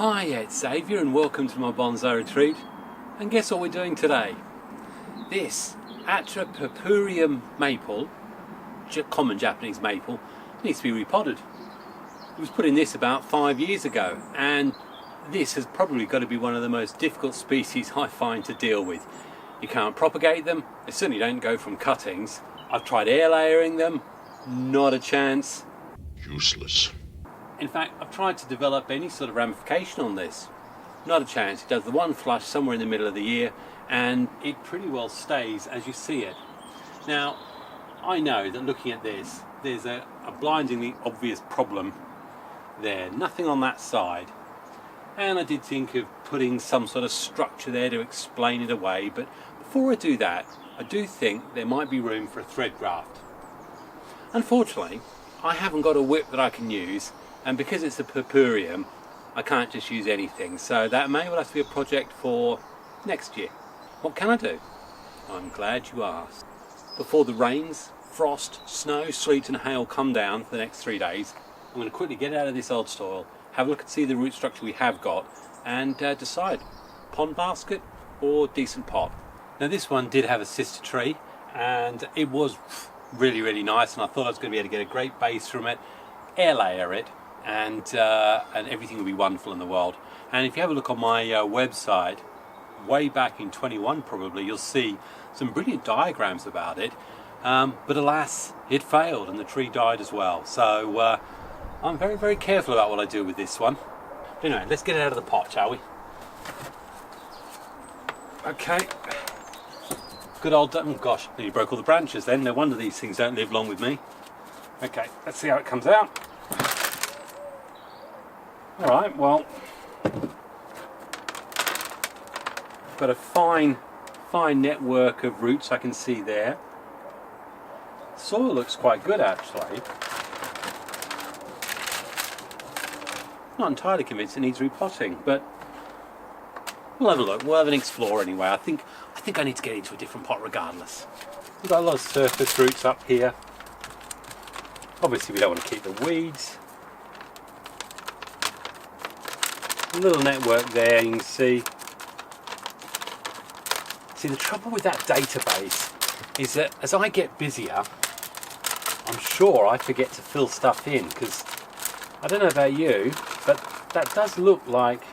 Hi, it's Xavier and welcome to my bonsai retreat. And guess what we're doing today? This Atropurpureum maple, common Japanese maple, needs to be repotted. It was put in this about 5 years ago, and this has probably got to be one of the most difficult species I find to deal with. You can't propagate them, they certainly don't go from cuttings. I've tried air layering them, not a chance. Useless. In fact, I've tried to develop any sort of ramification on this. Not a chance. It does the one flush somewhere in the middle of the year and it pretty well stays as you see it. Now, I know that looking at this, there's a blindingly obvious problem there. Nothing on that side. And I did think of putting some sort of structure there to explain it away, but before I do that, I do think there might be room for a thread graft. Unfortunately, I haven't got a whip that I can use, and because it's a purpureum, I can't just use anything, so that may well have to be a project for next year. What can I do? I'm glad you asked. Before the rains, frost, snow, sleet and hail come down for the next 3 days, I'm going to quickly get out of this old soil, have a look and see the root structure we have got, and decide pond basket or decent pot. Now this one did have a sister tree and it was really nice, and I thought I was going to be able to get a great base from it, air layer it, and everything will be wonderful in the world. And if you have a look on my website, way back in 21 probably, you'll see some brilliant diagrams about it, but alas, it failed and the tree died as well. So I'm very careful about what I do with this one. Anyway, let's get it out of the pot, shall we? Okay. Good old, oh gosh, nearly broke all the branches then. No wonder these things don't live long with me. Okay, let's see how it comes out. Alright, well, got a fine network of roots I can see there. Soil looks quite good actually. Not entirely convinced it needs repotting, but we'll have a look. We'll have an explore anyway. I think I need to get into a different pot regardless. We've got a lot of surface roots up here. Obviously we don't want to keep the weeds. A little network there, you can see. See, the trouble with that database is that as I get busier, I'm sure I forget to fill stuff in, because I don't know about you, but that does look like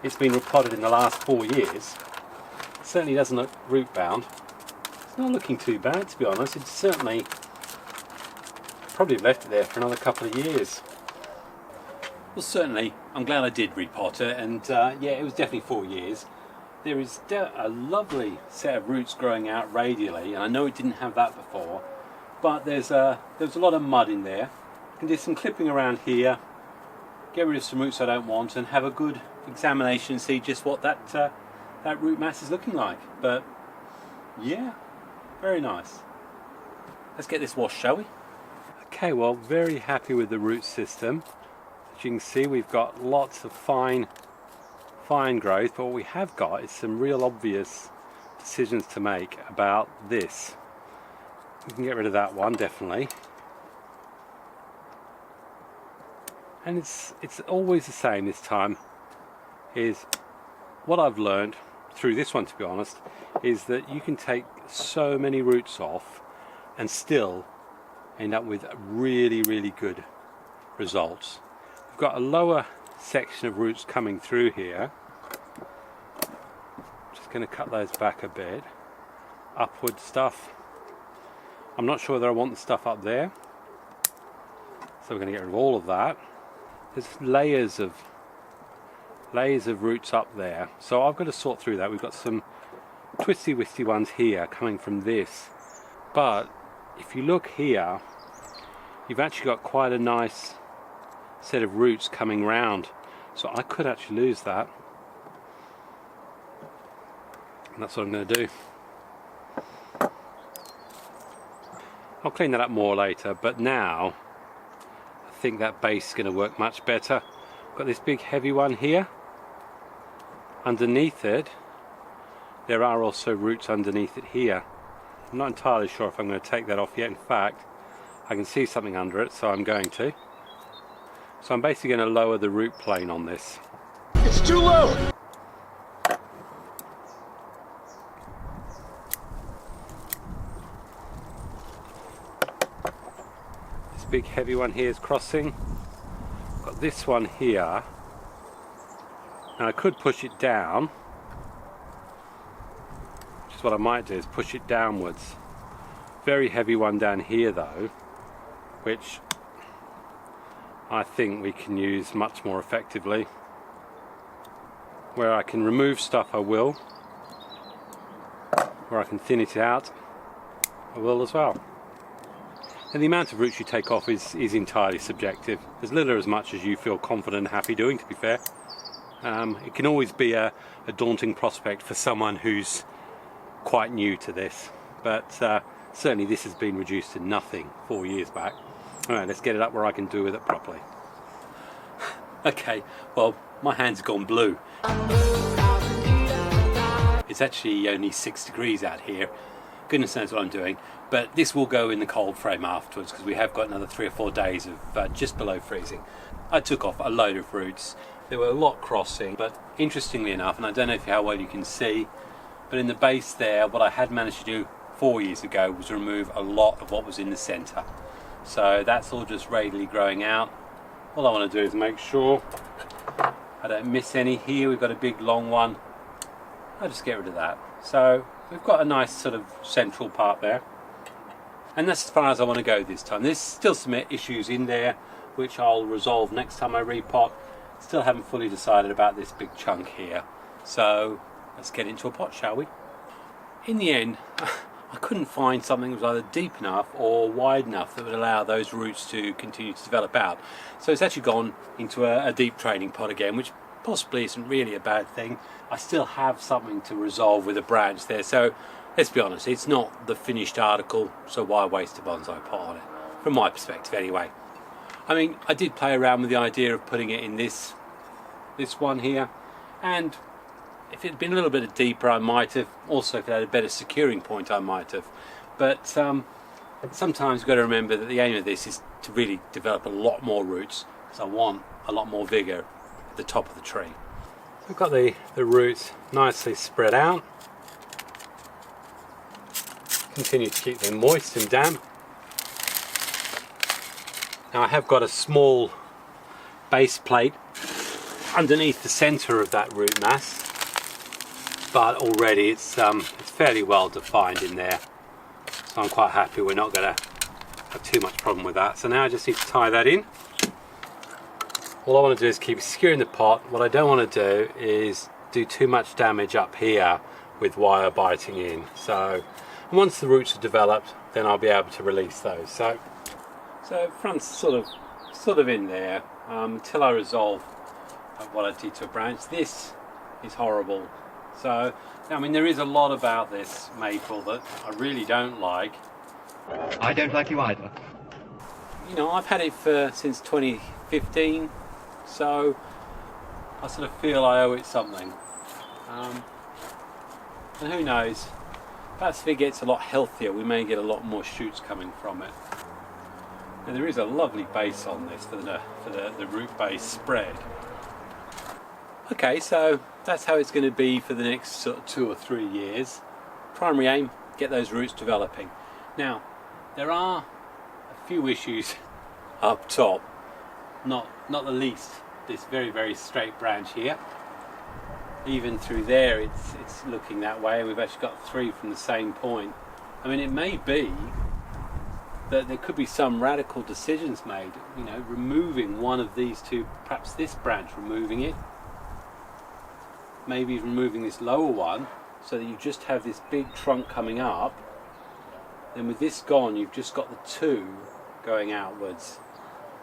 it's been repotted in the last 4 years. It certainly doesn't look root bound. It's not looking too bad, to be honest. It's certainly probably left it there for another couple of years. Well, certainly, I'm glad I did repot it, and yeah, it was definitely 4 years. There is a lovely set of roots growing out radially, and I know it didn't have that before, but there's a lot of mud in there. I can do some clipping around here, get rid of some roots I don't want, and have a good examination and see just what that root mass is looking like. But yeah, very nice. Let's get this washed, shall we? Okay, well, very happy with the root system. As you can see, we've got lots of fine growth, but what we have got is some real obvious decisions to make about this. We can get rid of that one, definitely. And it's always the same this time, is what I've learned through this one, to be honest, is that you can take so many roots off and still end up with really good results. We've got a lower section of roots coming through here. Just going to cut those back a bit. Upward stuff. I'm not sure whether I want the stuff up there, so we're going to get rid of all of that. There's layers of roots up there, so I've got to sort through that. We've got some twisty ones here coming from this, but if you look here, you've actually got quite a nice set of roots coming round, so I could actually lose that, and that's what I'm going to do. I'll clean that up more later, but now I think that base is going to work much better. I've got this big heavy one here. Underneath it there are also roots underneath it here. I'm not entirely sure if I'm going to take that off yet. In fact, I can see something under it, so I'm going to. So I'm basically going to lower the root plane on this. It's too low! This big heavy one here is crossing. Got this one here. Now I could push it down. Which is what I might do, is push it downwards. Very heavy one down here though, which I think we can use much more effectively. Where I can remove stuff I will. Where I can thin it out I will as well. And the amount of roots you take off is entirely subjective. As little or as much as you feel confident and happy doing, to be fair. It can always be a daunting prospect for someone who's quite new to this. But certainly this has been reduced to nothing 4 years back. Alright, let's get it up where I can do with it properly. Okay, well, my hand's gone blue. It's actually only 6 degrees out here. Goodness knows what I'm doing. But this will go in the cold frame afterwards because we have got another 3 or 4 days of just below freezing. I took off a load of roots. There were a lot crossing, but interestingly enough, and I don't know how well you can see, but in the base there, what I had managed to do 4 years ago was remove a lot of what was in the centre. So that's all just readily growing out. All I want to do is make sure I don't miss any here. We've got a big long one. I'll just get rid of that. So we've got a nice sort of central part there. And that's as far as I want to go this time. There's still some issues in there which I'll resolve next time I repot. Still haven't fully decided about this big chunk here. So let's get into a pot, shall we? In the end, I couldn't find something that was either deep enough or wide enough that would allow those roots to continue to develop out. So it's actually gone into a deep training pot again, which possibly isn't really a bad thing. I still have something to resolve with a branch there, so let's be honest, it's not the finished article, so why waste a bonsai pot on it? From my perspective anyway. I mean, I did play around with the idea of putting it in this one here, and if it had been a little bit deeper I might have. Also if it had a better securing point I might have. But sometimes you've got to remember that the aim of this is to really develop a lot more roots, because I want a lot more vigour at the top of the tree. So we've got the roots nicely spread out. Continue to keep them moist and damp. Now I have got a small base plate underneath the centre of that root mass, but already it's fairly well defined in there, so I'm quite happy we're not going to have too much problem with that. So now I just need to tie that in. All I want to do is keep securing the pot. What I don't want to do is do too much damage up here with wire biting in. So once the roots are developed, then I'll be able to release those. So front's sort of in there until I resolve what I did to a branch. This is horrible. So I mean, there is a lot about this maple that I really don't like. I don't like you either. You know, I've had it since 2015, so I sort of feel I owe it something. And who knows, perhaps if it gets a lot healthier, we may get a lot more shoots coming from it. And there is a lovely base on this for the root base spread. Okay, so that's how it's going to be for the next sort of 2 or 3 years. Primary aim, get those roots developing. Now, there are a few issues up top, not the least this very, very straight branch here. Even through there it's looking that way, and we've actually got 3 from the same point. I mean, it may be that there could be some radical decisions made, you know, removing one of these two, perhaps this branch, removing it, maybe removing this lower one, so that you just have this big trunk coming up. Then with this gone, you've just got the 2 going outwards.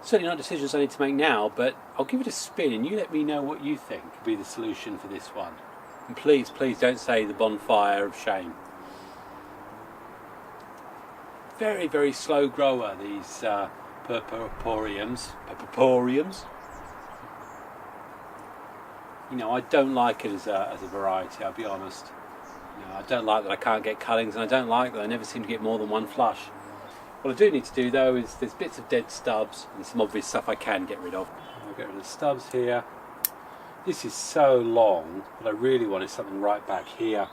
Certainly not decisions I need to make now, but I'll give it a spin and you let me know what you think could be the solution for this one. And please, please don't say the bonfire of shame. Very, very slow grower, these Atropurpureums. You know, I don't like it as a variety, I'll be honest. You know, I don't like that I can't get cuttings, and I don't like that I never seem to get more than one flush. What I do need to do though is there's bits of dead stubs and some obvious stuff I can get rid of. I'll get rid of the stubs here. This is so long, but I really wanted something right back here,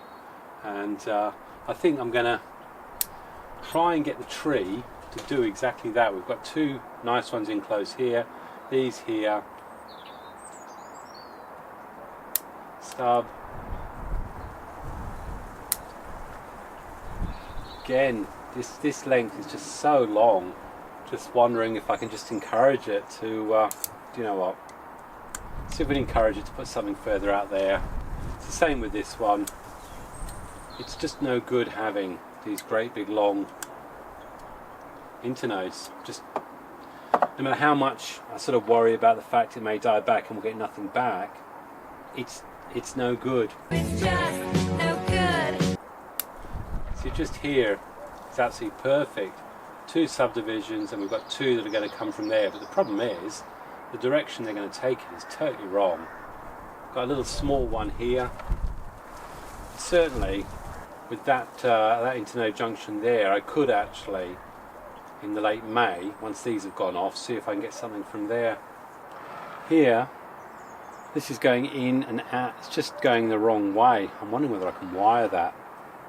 and I think I'm going to try and get the tree to do exactly that. We've got two nice ones in close here, these here, stub. Again, this length is just so long. Just wondering if I can just encourage it to, you know what? See if we can encourage it to put something further out there. It's the same with this one. It's just no good having these great big long internodes. Just no matter how much I sort of worry about the fact it may die back and we'll get nothing back, it's no good. It's just no good. So just here, it's absolutely perfect. Two subdivisions, and we've got two that are going to come from there. But the problem is, the direction they're going to take it is totally wrong. Got a little small one here. Certainly, with that that internode junction there, I could actually, in the late May, once these have gone off, see if I can get something from there. Here, this is going in and out. It's just going the wrong way. I'm wondering whether I can wire that.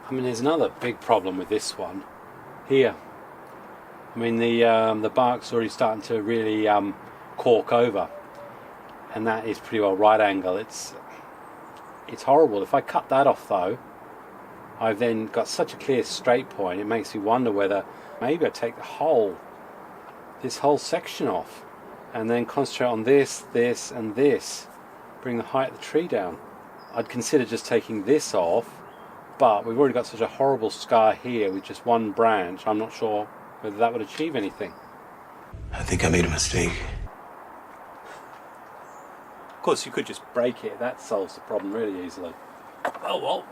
I mean, there's another big problem with this one here. I mean, the bark's already starting to really cork over, and that is pretty well right angle. It's horrible. If I cut that off though, I've then got such a clear straight point. It makes me wonder whether maybe I take this whole section off, and then concentrate on this, and this. Bring the height of the tree down. I'd consider just taking this off, but we've already got such a horrible scar here with just one branch. I'm not sure whether that would achieve anything. I think I made a mistake. Of course, you could just break it. That solves the problem really easily. Oh well.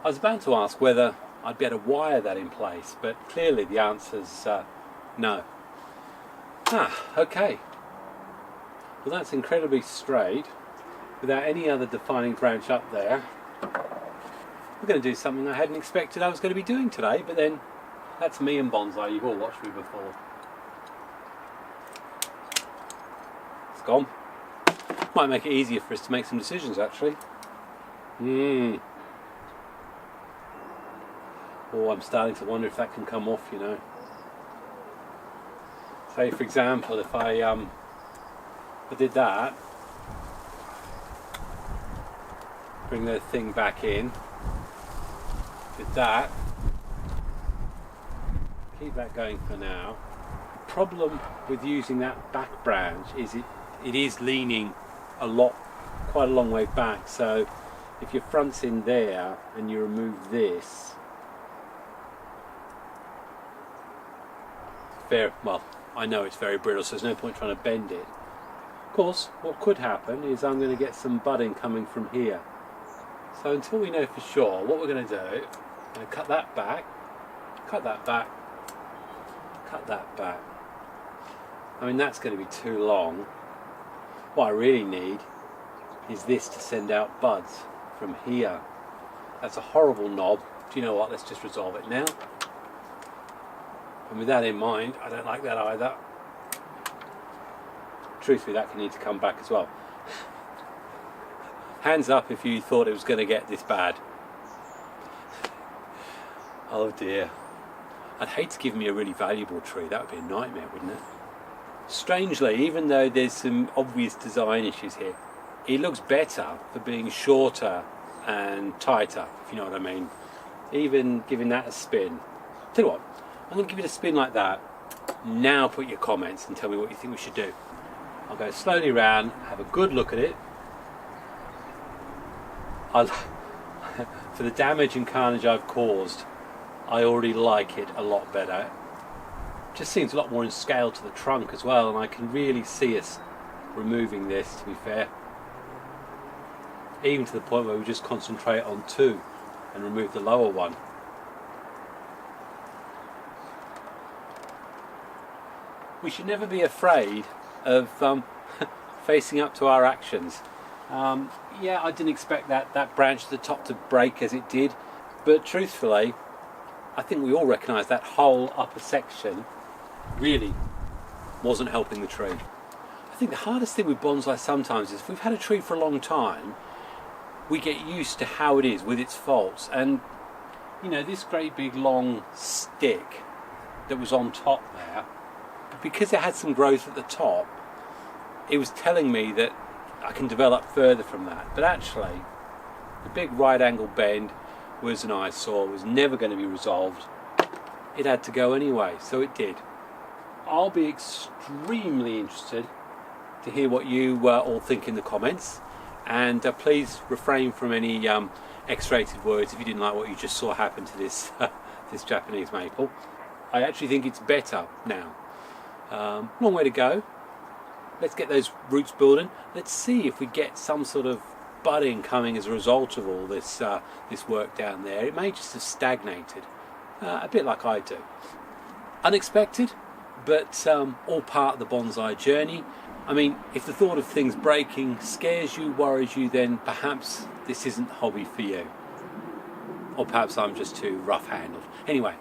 I was about to ask whether I'd be able to wire that in place, but clearly the answer's no. Okay. Well, that's incredibly straight, without any other defining branch up there. We're going to do something I hadn't expected I was going to be doing today, but then that's me and bonsai. You've all watched me before. It's gone. Might make it easier for us to make some decisions, actually. Oh, I'm starting to wonder if that can come off, you know. Say, for example, if I did that, bring the thing back in, did that, keep that going for now. The problem with using that back branch is it is leaning quite a long way back, so if your front's in there and you remove this, well, I know it's very brittle, so there's no point trying to bend it. Of course, what could happen is I'm going to get some budding coming from here. So until we know for sure, what we're going to do, I'm going to cut that back, cut that back, cut that back. I mean, that's going to be too long. What I really need is this to send out buds from here. That's a horrible knob. Do you know what? Let's just resolve it now. And with that in mind, I don't like that either. Truthfully, that can need to come back as well. Hands up if you thought it was going to get this bad. Oh dear. I'd hate to give me a really valuable tree. That would be a nightmare, wouldn't it? Strangely, even though there's some obvious design issues here, it looks better for being shorter and tighter, if you know what I mean. Even giving that a spin. Tell you what, I'm going to give it a spin like that. Now put your comments and tell me what you think we should do. I'll go slowly round, have a good look at it. For the damage and carnage I've caused, I already like it a lot better. It just seems a lot more in scale to the trunk as well, and I can really see us removing this, to be fair. Even to the point where we just concentrate on two and remove the lower one. We should never be afraid of facing up to our actions. Yeah, I didn't expect that branch at the top to break as it did, but truthfully, I think we all recognise that whole upper section really wasn't helping the tree. I think the hardest thing with bonsai sometimes is if we've had a tree for a long time, we get used to how it is with its faults. And you know, this great big long stick that was on top there, because it had some growth at the top, it was telling me that I can develop further from that. But actually, the big right angle bend was an eyesore, was never going to be resolved. It had to go anyway, so it did. I'll be extremely interested to hear what you all think in the comments, and please refrain from any X-rated words if you didn't like what you just saw happen to this this Japanese maple. I actually think it's better now. Long way to go. Let's get those roots building. Let's see if we get some sort of budding coming as a result of all this this work down there. It may just have stagnated, a bit like I do. Unexpected, but all part of the bonsai journey. I mean, if the thought of things breaking scares you, worries you, then perhaps this isn't a hobby for you. Or perhaps I'm just too rough-handled. Anyway,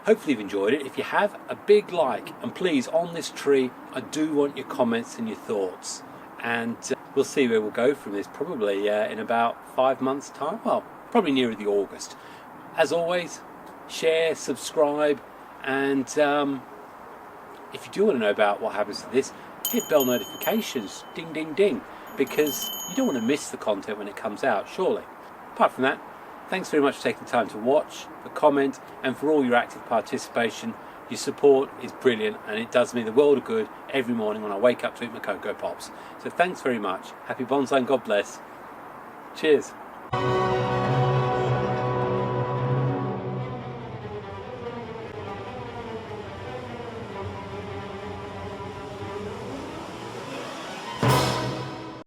hopefully you've enjoyed it. If you have, a big like. And please, on this tree, I do want your comments and your thoughts. And we'll see where we'll go from this, probably in about 5 months' time. Well, probably nearer the August. As always, share, subscribe, and if you do want to know about what happens to this, hit bell notifications, ding ding ding, because you don't want to miss the content when it comes out, surely. Apart from that, thanks very much for taking the time to watch, for comment, and for all your active participation. Your support is brilliant, and it does me the world of good every morning when I wake up to eat my Cocoa Pops. So thanks very much. Happy bonsai and God bless. Cheers.